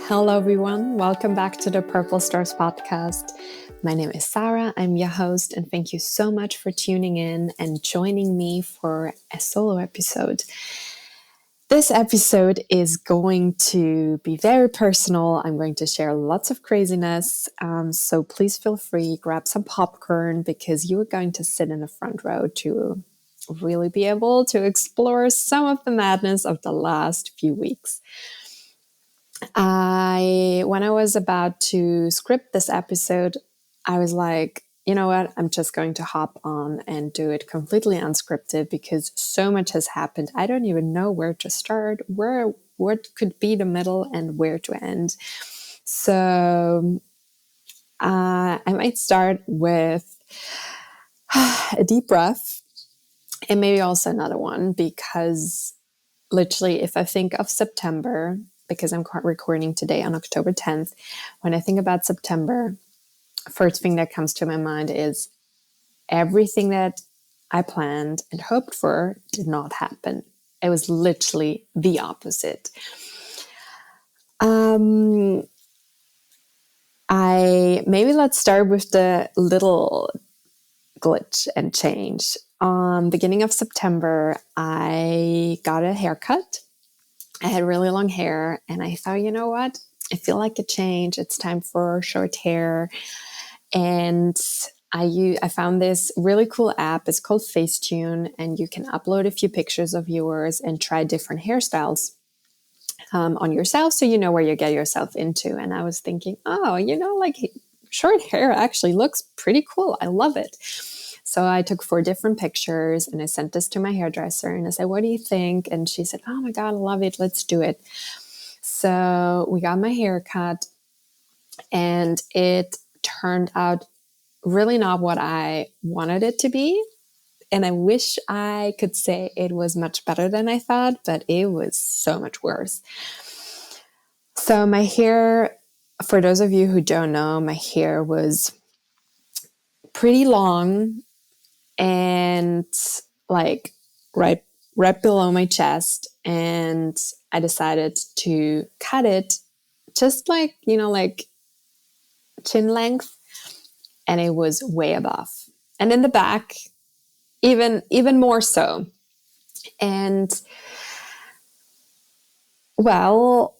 Hello, everyone. Welcome back to the Purple Stars podcast. My name is Sarah. I'm your host, and thank you so much for tuning in and joining me for a solo episode. This episode is going to be very personal. I'm going to share lots of craziness. So please feel free, grab some popcorn because you are going to sit in the front row to really be able to explore some of the madness of the last few weeks. When I was about to script this episode, I was like, you know what? I'm just going to hop on and do it completely unscripted because so much has happened. I don't even know where to start, what could be the middle and where to end. So I might start with a deep breath and maybe also another one because literally if I think of September, because I'm recording today on October 10th, when I think about September, first thing that comes to my mind is everything that I planned and hoped for did not happen. It was literally the opposite. Maybe let's start with the little glitch and change. Beginning of September, I got a haircut. I had really long hair and I thought, you know what? I feel like a change. It's time for short hair. And I found this really cool app. It's called Facetune, and you can upload a few pictures of yours and try different hairstyles on yourself so you know where you get yourself into. And I was thinking, like short hair actually looks pretty cool. I love it. So I took 4 different pictures and I sent this to my hairdresser and I said, what do you think? And she said, oh my God, I love it. Let's do it. So we got my hair cut and it turned out really not what I wanted it to be. And I wish I could say it was much better than I thought, but it was so much worse. So my hair, for those of you who don't know, my hair was pretty long and like right below my chest. And I decided to cut it just like chin length. And it was way above. And in the back, even more so. And well,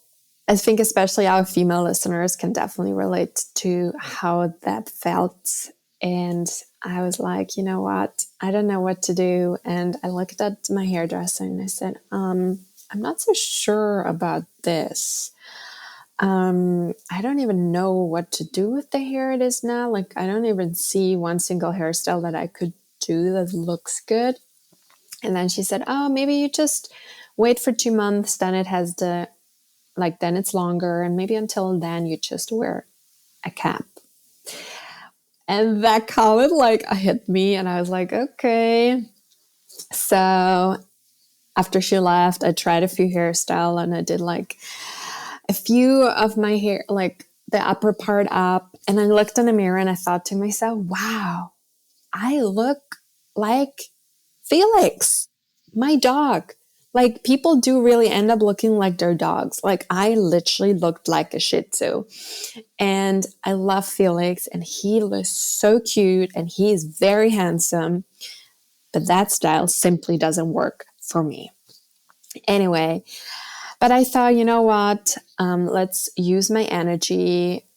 I think especially our female listeners can definitely relate to how that felt. And I was like, you know what? I don't know what to do. And I looked at my hairdresser and I said, I'm not so sure about this. I don't even know what to do with the hair it is now. Like, I don't even see one single hairstyle that I could do that looks good. And then she said, oh, maybe you just wait for 2 months. Then it has then it's longer. And maybe until then you just wear a cap. And that comment hit me and I was like, okay. So after she left, I tried a few hairstyles and I did a few of my hair, like the upper part up. And I looked in the mirror and I thought to myself, wow, I look like Felix, my dog. Like people do really end up looking like their dogs. Like I literally looked like a Shih Tzu. And I love Felix and he looks so cute and he is very handsome. But that style simply doesn't work for me. Anyway, but I thought, you know what? Let's use my energy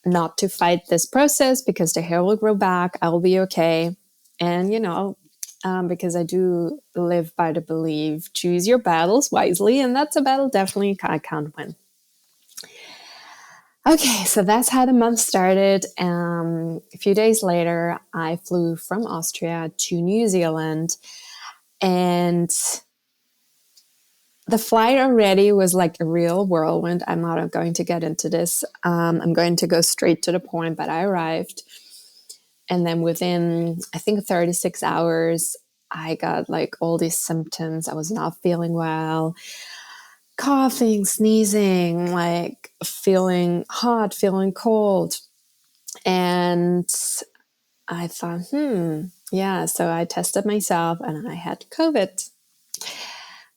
not to fight this process because the hair will grow back. I'll be okay. And, because I do live by the belief, choose your battles wisely. And that's a battle definitely I can't win. Okay, so that's how the month started. A few days later, I flew from Austria to New Zealand. And the flight already was like a real whirlwind. I'm not going to get into this. I'm going to go straight to the point, but I arrived. And then within, I think, 36 hours, I got all these symptoms. I was not feeling well, coughing, sneezing, feeling hot, feeling cold. And I thought, yeah. So I tested myself and I had COVID.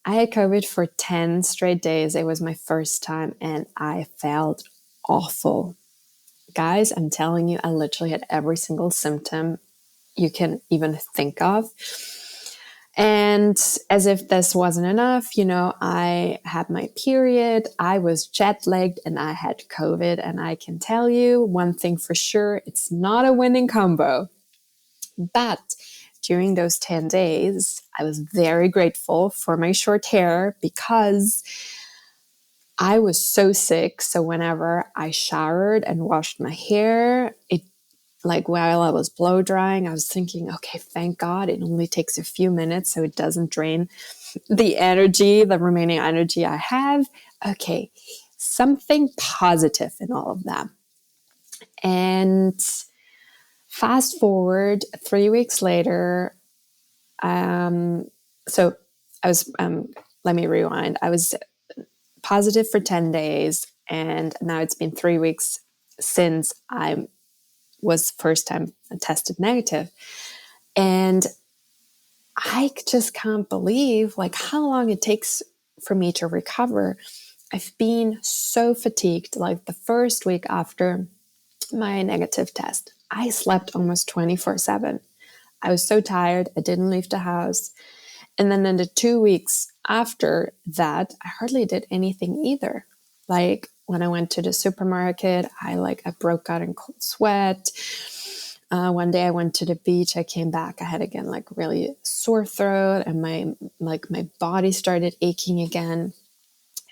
I had COVID for 10 straight days. It was my first time and I felt awful. Guys, I'm telling you, I literally had every single symptom you can even think of. And as if this wasn't enough, I had my period, I was jet lagged, and I had COVID. And I can tell you one thing for sure, it's not a winning combo. But during those 10 days, I was very grateful for my short hair because I was so sick. So whenever I showered and washed my hair, while I was blow drying, I was thinking, okay, thank God it only takes a few minutes so it doesn't drain the remaining energy I have. Okay, something positive in all of that. And fast forward 3 weeks later, so I was, let me rewind. I was positive for 10 days, and now it's been 3 weeks since I was first time tested negative. And I just can't believe how long it takes for me to recover. I've been so fatigued. Like the first week after my negative test, I slept almost 24/7. I was so tired. I didn't leave the house. And then in the 2 weeks after that, I hardly did anything either. Like when I went to the supermarket, I broke out in cold sweat. One day I went to the beach. I came back. I had again really sore throat, and my body started aching again.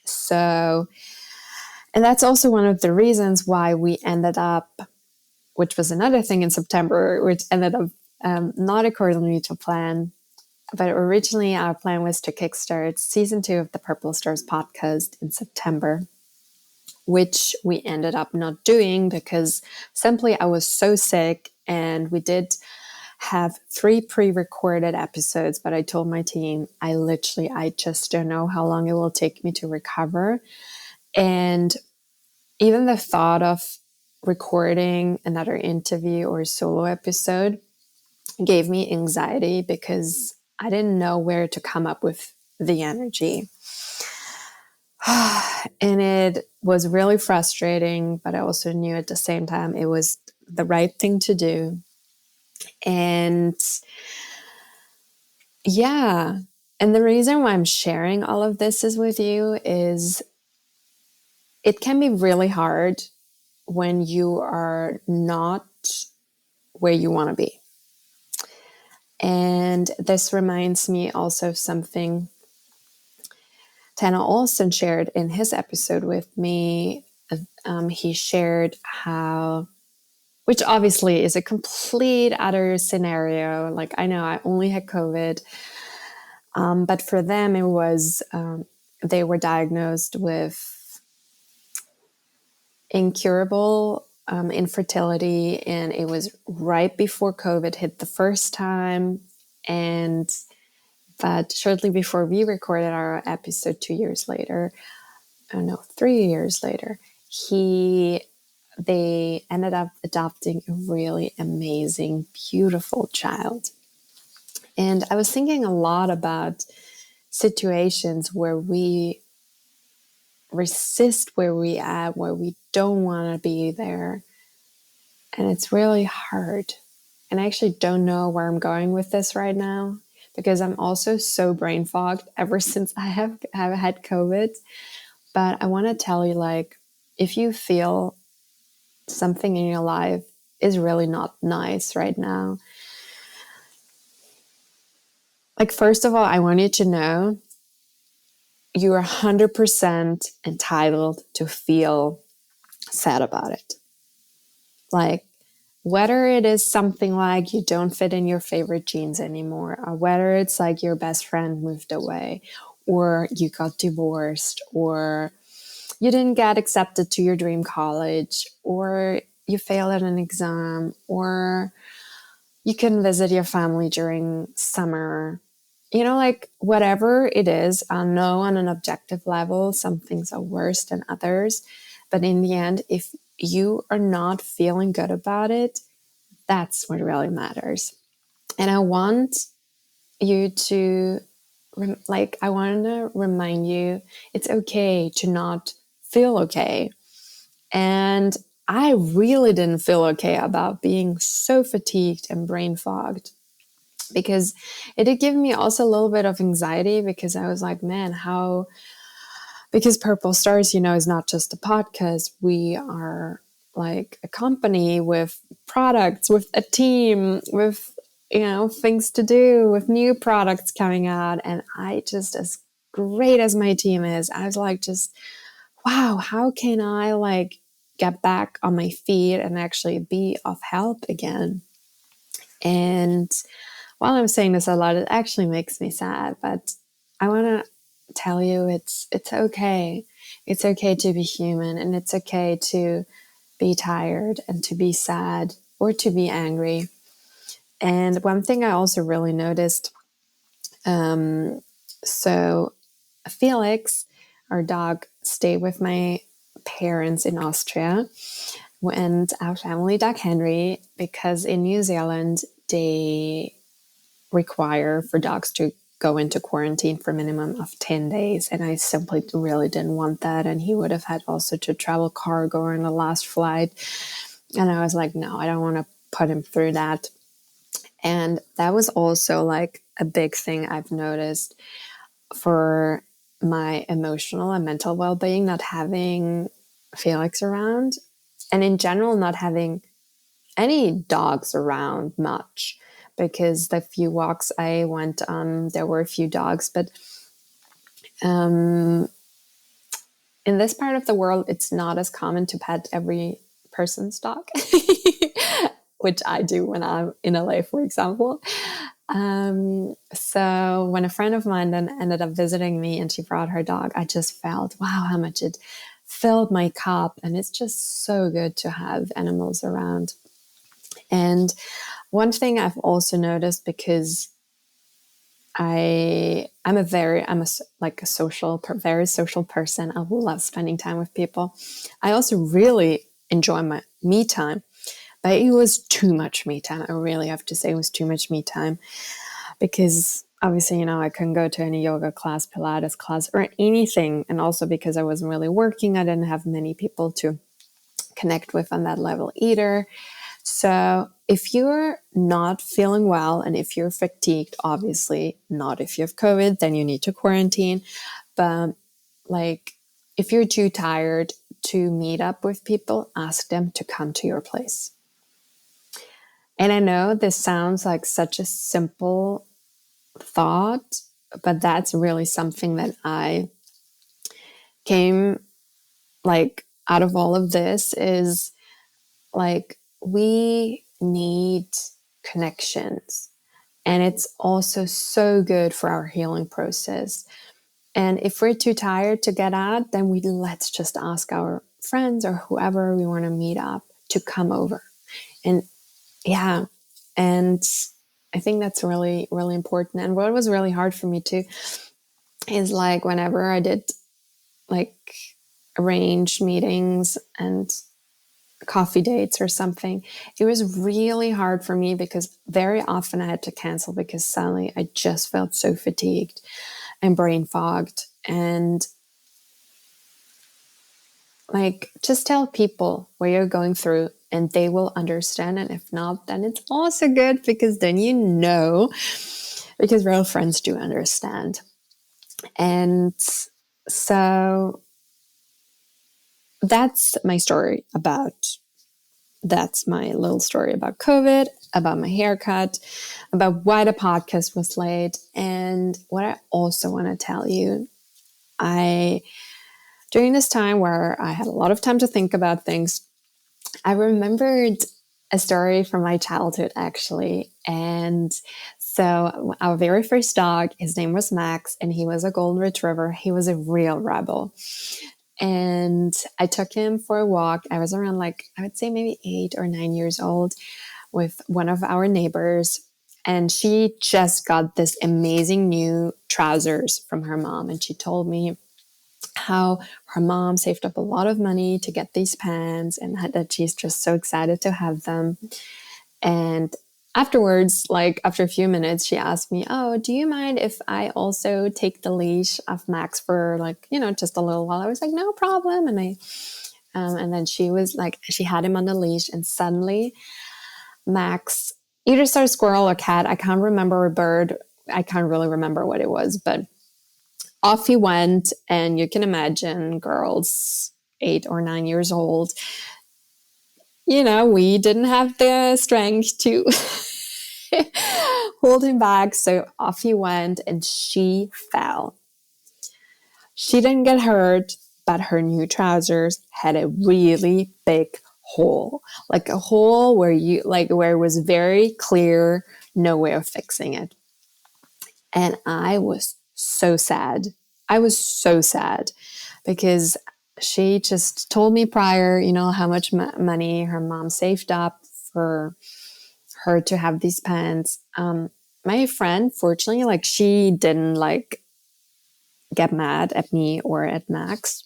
So, and that's also one of the reasons why we ended up, which was another thing in September, which ended up not accordingly to plan. But originally our plan was to kickstart season 2 of the Purple Stars podcast in September, which we ended up not doing because simply I was so sick. And we did have 3 pre-recorded episodes, but I told my team, I just don't know how long it will take me to recover. And even the thought of recording another interview or solo episode gave me anxiety because I didn't know where to come up with the energy. And it was really frustrating, but I also knew at the same time it was the right thing to do. And yeah, and the reason why I'm sharing all of this is with you is it can be really hard when you are not where you want to be. And this reminds me also of something Tana Olson shared in his episode with me. He shared how, which obviously is a complete other scenario. Like I know I only had COVID, but for them it was, they were diagnosed with incurable infertility, and it was right before COVID hit the first time. But shortly before we recorded our episode 2 years later, 3 years later, they ended up adopting a really amazing, beautiful child. And I was thinking a lot about situations where we resist where we at, where we don't want to be there. And it's really hard. And I actually don't know where I'm going with this right now because I'm also so brain fogged ever since I have had COVID. But I want to tell you, if you feel something in your life is really not nice right now, first of all, I want you to know you are 100% entitled to feel sad about it. Whether it is something like you don't fit in your favorite jeans anymore, or whether it's like your best friend moved away, or you got divorced, or you didn't get accepted to your dream college, or you failed at an exam, or you couldn't visit your family during summer. Whatever it is, I know on an objective level, some things are worse than others. But in the end, if you are not feeling good about it, that's what really matters. And I want you to I want to remind you, it's okay to not feel okay. And I really didn't feel okay about being so fatigued and brain fogged, because it did give me also a little bit of anxiety, because I was like, man, how, because Purple Stars, is not just a podcast. We are like a company with products, with a team, with, things to do, with new products coming out. And I just, as great as my team is, I was like, just, wow, how can I get back on my feet and actually be of help again? And while I'm saying this a lot, it actually makes me sad, but I want to tell you it's okay. It's okay to be human, and it's okay to be tired and to be sad or to be angry. And one thing I also really noticed, so Felix, our dog, stayed with my parents in Austria, and our family dog Henry, because in New Zealand they require for dogs to go into quarantine for a minimum of 10 days. And I simply really didn't want that. And he would have had also to travel cargo on the last flight. And I was like, no, I don't want to put him through that. And that was also like a big thing I've noticed for my emotional and mental well-being, not having Felix around, and in general, not having any dogs around much, because the few walks I went on, there were a few dogs. But in this part of the world, it's not as common to pet every person's dog, which I do when I'm in LA, for example. So when a friend of mine then ended up visiting me and she brought her dog, I just felt, wow, how much it filled my cup. And it's just so good to have animals around. And one thing I've also noticed, because I'm a very social, very social person. I love spending time with people. I also really enjoy my me time, but it was too much me time. I really have to say it was too much me time, because obviously, I couldn't go to any yoga class, Pilates class, or anything. And also because I wasn't really working, I didn't have many people to connect with on that level either. So if you're not feeling well and if you're fatigued, obviously not if you have COVID, then you need to quarantine. But if you're too tired to meet up with people, ask them to come to your place. And I know this sounds like such a simple thought, but that's really something that I came out of all of this, is we need connections, and it's also so good for our healing process. And if we're too tired to get out, then let's just ask our friends or whoever we want to meet up to come over. And yeah, and I think that's really, really important. And what was really hard for me too is whenever I did arrange meetings and coffee dates or something, it was really hard for me, because very often I had to cancel because suddenly I just felt so fatigued and brain fogged. And just tell people what you're going through and they will understand. And if not, then it's also good, because then because real friends do understand. And so that's my story that's my little story about COVID, about my haircut, about why the podcast was late. And what I also want to tell you, during this time where I had a lot of time to think about things, I remembered a story from my childhood, actually. And so our very first dog, his name was Max, and he was a golden retriever. He was a real rebel. And I took him for a walk. I was around I would say maybe 8 or 9 years old, with one of our neighbors. And she just got this amazing new trousers from her mom. And she told me how her mom saved up a lot of money to get these pants, and that she's just so excited to have them. And afterwards, like after a few minutes, she asked me, "Oh, do you mind if I also take the leash of Max for like, just a little while?" I was like, "No problem." And then she was like, she had him on the leash, and suddenly Max either saw a squirrel or cat. I can't remember, a bird. I can't really remember what it was, but off he went. And you can imagine girls 8 or 9 years old, we didn't have the strength to hold him back. So off he went, and she fell. She didn't get hurt, but her new trousers had a really big hole, like a hole where where it was very clear, no way of fixing it. And I was so sad. I was so sad because she just told me prior, how much money her mom saved up for her to have these pants. My friend, fortunately, like she didn't like get mad at me or at Max.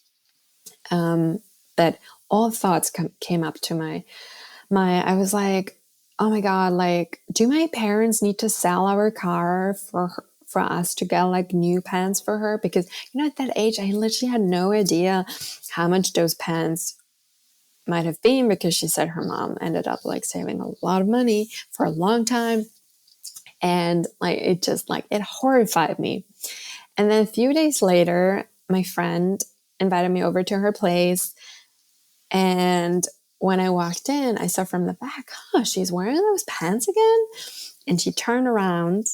But all thoughts came up to I was like, oh my God, like, do my parents need to sell our car for us to get like new pants for her? Because, at that age, I literally had no idea how much those pants might have been, because she said her mom ended up like saving a lot of money for a long time. And like, it horrified me. And then a few days later, my friend invited me over to her place. And when I walked in, I saw from the back, she's wearing those pants again. And she turned around,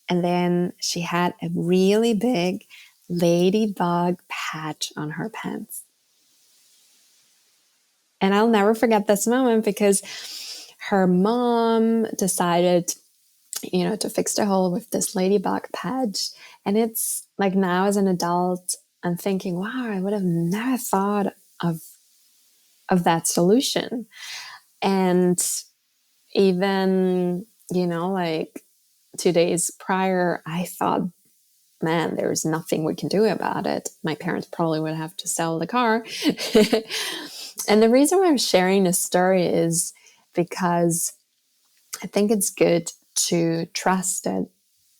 and then she had a really big ladybug patch on her pants. And I'll never forget this moment, because her mom decided, to fix the hole with this ladybug patch. And it's like, now as an adult, I'm thinking, wow, I would have never thought of that solution. And even, like 2 days prior, I thought, man, there's nothing we can do about it. My parents probably would have to sell the car. And the reason why I'm sharing this story is because I think it's good to trust that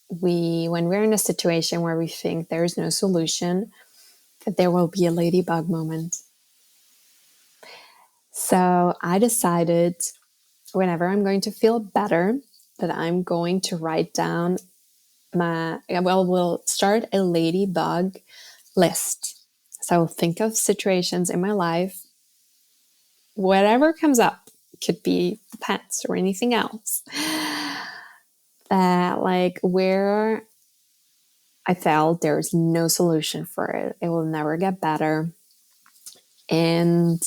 when we're in a situation where we think there's no solution, that there will be a ladybug moment. So I decided, whenever I'm going to feel better, that I'm going to write down we'll start a ladybug list. So I'll think of situations in my life, whatever comes up, could be pets or anything else, that like where I felt there's no solution for it. It will never get better. And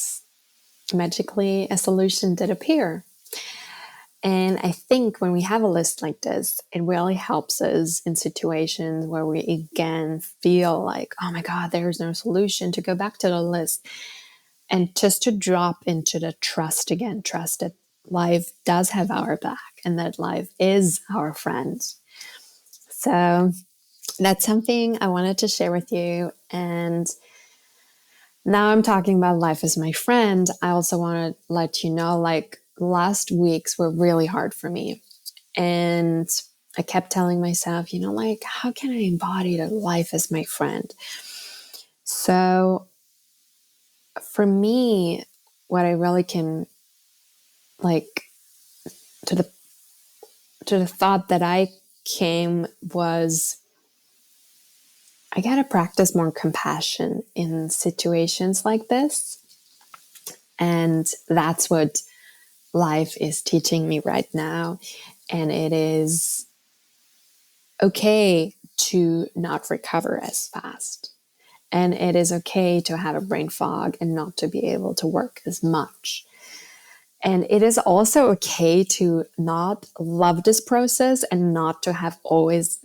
magically a solution did appear. And I think when we have a list like this, it really helps us in situations where we again feel like, oh my God, there's no solution, to go back to the list and just to drop into the trust again, trust that life does have our back and that life is our friend. So that's something I wanted to share with you. And now I'm talking about life as my friend. I also want to let you know, like, last weeks were really hard for me. And I kept telling myself, like, how can I embody the life as my friend? So for me, what I really can, like, to the thought that I came was, I got to practice more compassion in situations like this. And that's what life is teaching me right now. And it is okay to not recover as fast. And it is okay to have a brain fog and not to be able to work as much. And it is also okay to not love this process and not to have always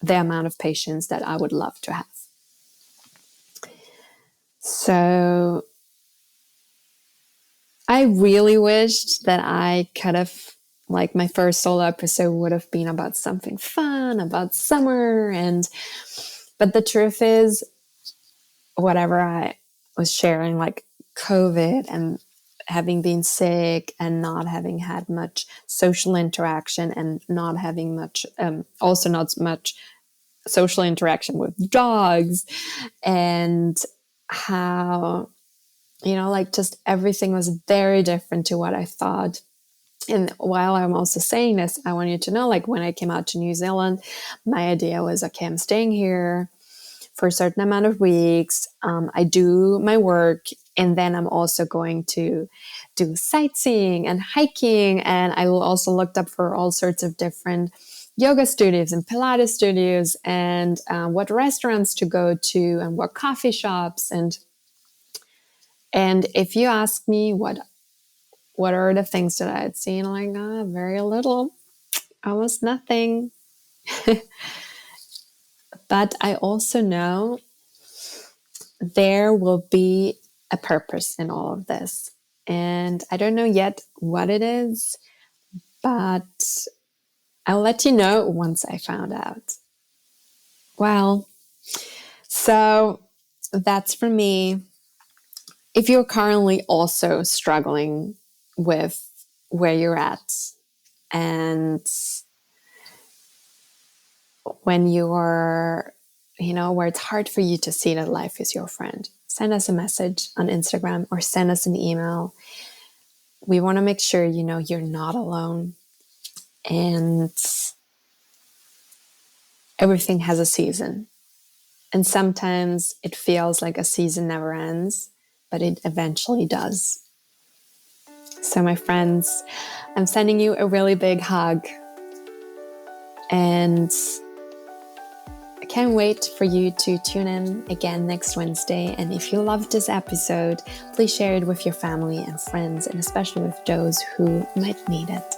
the amount of patience that I would love to have. So I really wished that I could have, like, my first solo episode would have been about something fun, about summer. But the truth is, whatever I was sharing, like COVID and having been sick and not having had much social interaction and not having much, also not much social interaction with dogs, and how, like just everything was very different to what I thought. And while I'm also saying this, I want you to know, like when I came out to New Zealand, my idea was, okay, I'm staying here for a certain amount of weeks. I do my work, and then I'm also going to do sightseeing and hiking. And I will also look up for all sorts of different yoga studios and Pilates studios, and what restaurants to go to and what coffee shops. And if you ask me what are the things that I had seen, like very little, almost nothing. But I also know there will be a purpose in all of this. And I don't know yet what it is, but I'll let you know once I found out. Well, so that's for me. If you're currently also struggling with where you're at, and when you're, where it's hard for you to see that life is your friend, send us a message on Instagram or send us an email. We want to make sure, you're not alone, and everything has a season. And sometimes it feels like a season never ends, but it eventually does. So my friends, I'm sending you a really big hug, and I can't wait for you to tune in again next Wednesday. And if you loved this episode, please share it with your family and friends, and especially with those who might need it.